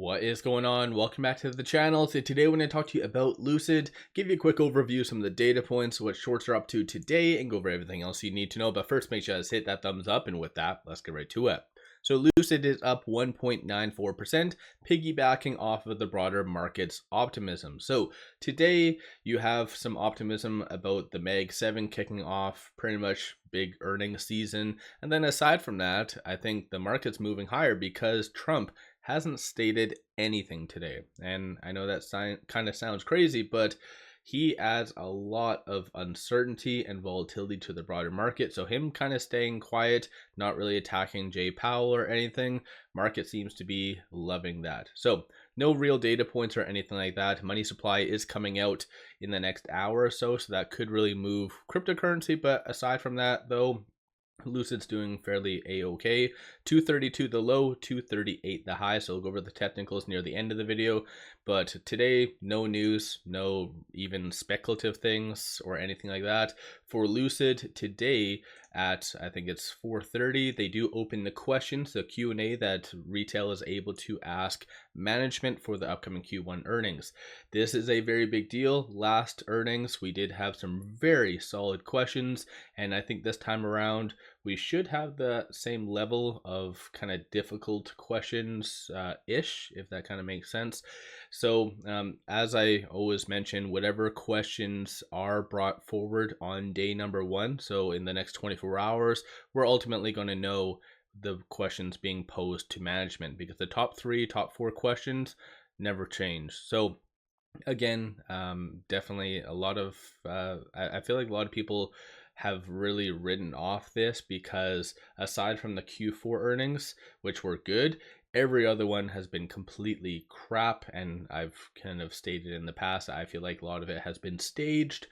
What is going on? Welcome back to the channel. So today we're going to talk to you about Lucid, give you a quick overview of some of the data points, what shorts are up to today, and go over everything else you need to know. But first, make sure you hit that thumbs up, and with that, let's get right to it. So Lucid is up 1.94%, piggybacking off of the broader market's optimism. So today you have some optimism about the Mag 7 kicking off, pretty much big earnings season. And then aside from that, I think the market's moving higher because Trump hasn't stated anything today. And I know that kind of sounds crazy, but he adds a lot of uncertainty and volatility to the broader market. So him kind of staying quiet, not really attacking Jay Powell or anything, market seems to be loving that. So no real data points or anything like that. Money supply is coming out in the next hour or so that could really move cryptocurrency. But aside from that, though, Lucid's doing fairly a-okay. 232 the low, 238 the high. So we'll go over the technicals near the end of the video. But today, no news, no even speculative things or anything like that. For Lucid today at, I think it's 4:30, they do open the questions, the Q&A that retail is able to ask management for the upcoming Q1 earnings. This is a very big deal. Last earnings, we did have some very solid questions, and I think this time around, we should have the same level of kind of difficult questions ish, if that kind of makes sense. So as I always mention, whatever questions are brought forward on day number one, so in the next 24 hours, we're ultimately going to know the questions being posed to management, because the top 4 questions never change. So again, definitely a lot of I feel like a lot of people have really written off this, because aside from the Q4 earnings, which were good, every other one has been completely crap. And I've kind of stated in the past, I feel like a lot of it has been staged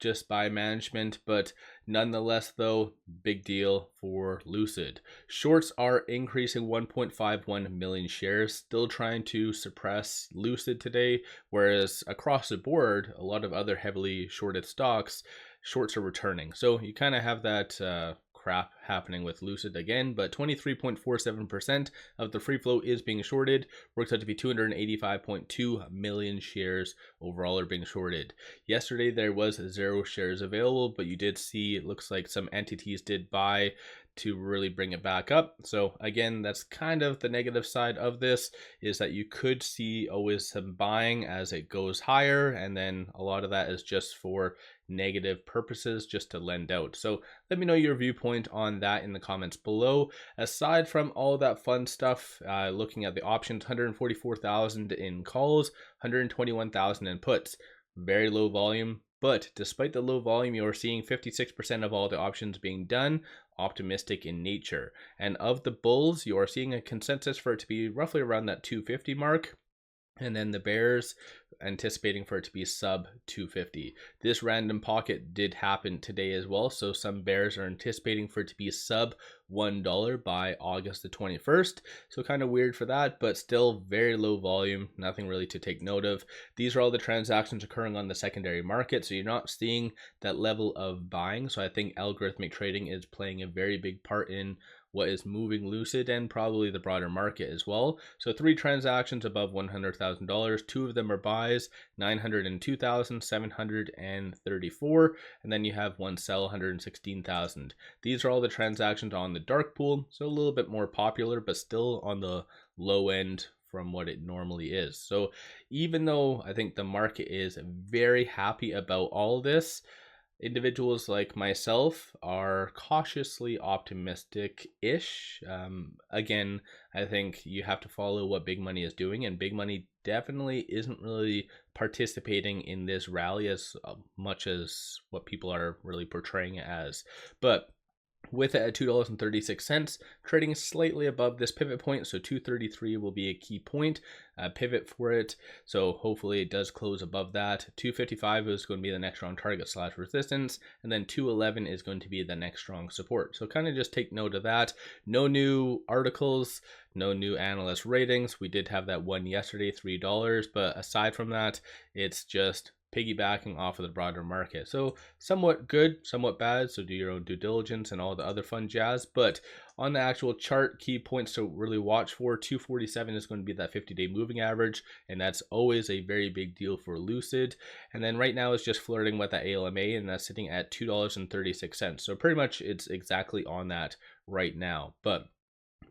just by management. But nonetheless, though, big deal for Lucid. Shorts are increasing 1.51 million shares, still trying to suppress Lucid today, whereas across the board, a lot of other heavily shorted stocks, shorts are returning. So you kind of have that crap happening with Lucid again, but 23.47% of the free float is being shorted. Works out to be 285.2 million shares overall are being shorted. Yesterday there was 0 shares available, but you did see, it looks like some entities did buy to really bring it back up. So again, that's kind of the negative side of this, is that you could see always some buying as it goes higher, and then a lot of that is just for negative purposes, just to lend out. So let me know your viewpoint on that in the comments below. Aside from all that fun stuff, looking at the options, 144,000 in calls, 121,000 in puts. Very low volume, but despite the low volume, you are seeing 56% of all the options being done optimistic in nature. And of the bulls, you are seeing a consensus for it to be roughly around that 250 mark. And then the bears anticipating for it to be sub 250. This random pocket did happen today as well. So some bears are anticipating for it to be sub $1 by August the 21st. So kind of weird for that, but still very low volume, nothing really to take note of. These are all the transactions occurring on the secondary market. So you're not seeing that level of buying. So I think algorithmic trading is playing a very big part in what is moving Lucid and probably the broader market as well. So 3 transactions above $100,000, 2 of them are buys, 902,734, and then you have 1 sell, 116,000. These are all the transactions on the dark pool, so a little bit more popular, but still on the low end from what it normally is. So even though I think the market is very happy about all this, individuals like myself are cautiously optimistic-ish. Again, I think you have to follow what big money is doing, and big money definitely isn't really participating in this rally as much as what people are really portraying it as. But with it at $2.36, trading slightly above this pivot point, so 233 will be a key point, pivot for it. So hopefully it does close above that. 255 is going to be the next strong target / resistance, and then 211 is going to be the next strong support. So kind of just take note of that. No new articles, no new analyst ratings. We did have that one yesterday, $3, but aside from that, it's just piggybacking off of the broader market. So somewhat good, somewhat bad. So do your own due diligence and all the other fun jazz. But on the actual chart, key points to really watch for, 247 is going to be that 50-day moving average, and that's always a very big deal for Lucid. And then right now it's just flirting with that ALMA, and that's sitting at $2.36. So pretty much it's exactly on that right now. But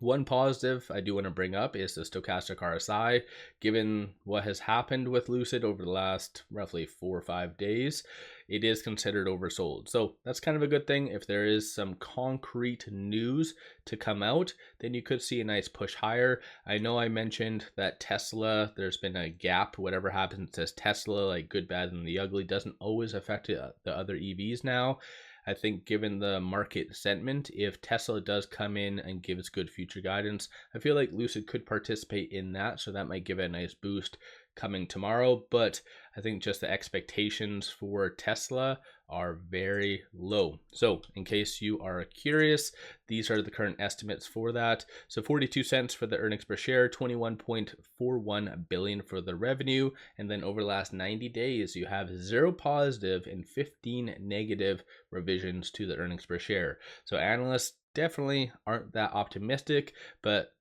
one positive I do want to bring up is the stochastic RSI. Given what has happened with Lucid over the last roughly 4 or 5 days, it is considered oversold. So that's kind of a good thing. If there is some concrete news to come out, then you could see a nice push higher. I know I mentioned that Tesla, there's been a gap. Whatever happens to Tesla, like good, bad, and the ugly, doesn't always affect the other EVs now. I think given the market sentiment, if Tesla does come in and gives good future guidance, I feel like Lucid could participate in that. So that might give it a nice boost coming tomorrow. But I think just the expectations for Tesla are very low. So in case you are curious, these are the current estimates for that. So 42 cents for the earnings per share, 21.41 billion for the revenue. And then over the last 90 days, you have 0 positive and 15 negative revisions to the earnings per share. So analysts definitely aren't that optimistic, but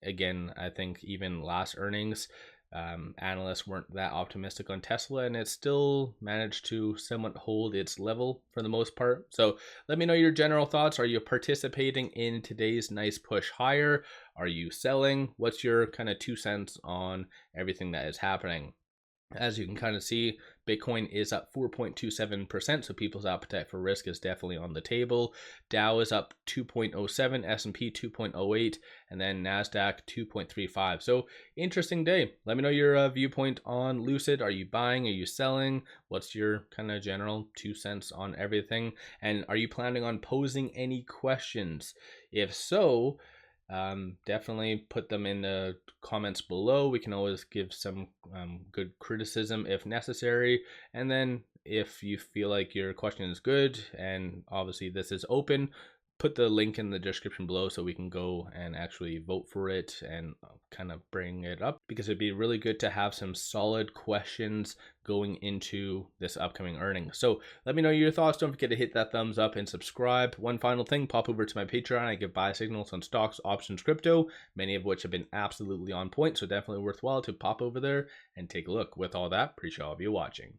again, I think even last earnings, analysts weren't that optimistic on Tesla, and it still managed to somewhat hold its level for the most part. So let me know your general thoughts. Are you participating in today's nice push higher? Are you selling? What's your kind of 2 cents on everything that is happening? As you can kind of see, Bitcoin is up 4.27%, so people's appetite for risk is definitely on the table. Dow is up 2.07, S&P 2.08, and then NASDAQ 2.35. So interesting day. Let me know your viewpoint on Lucid. Are you buying? Are you selling? What's your kind of general 2 cents on everything? And are you planning on posing any questions? If so, definitely put them in the comments below. We can always give some good criticism if necessary. And then if you feel like your question is good, and obviously this is open, put the link in the description below so we can go and actually vote for it and kind of bring it up, because it'd be really good to have some solid questions going into this upcoming earnings. So let me know your thoughts. Don't forget to hit that thumbs up and subscribe. One final thing, pop over to my Patreon. I give buy signals on stocks, options, crypto, many of which have been absolutely on point. So definitely worthwhile to pop over there and take a look. With all that, appreciate all of you watching.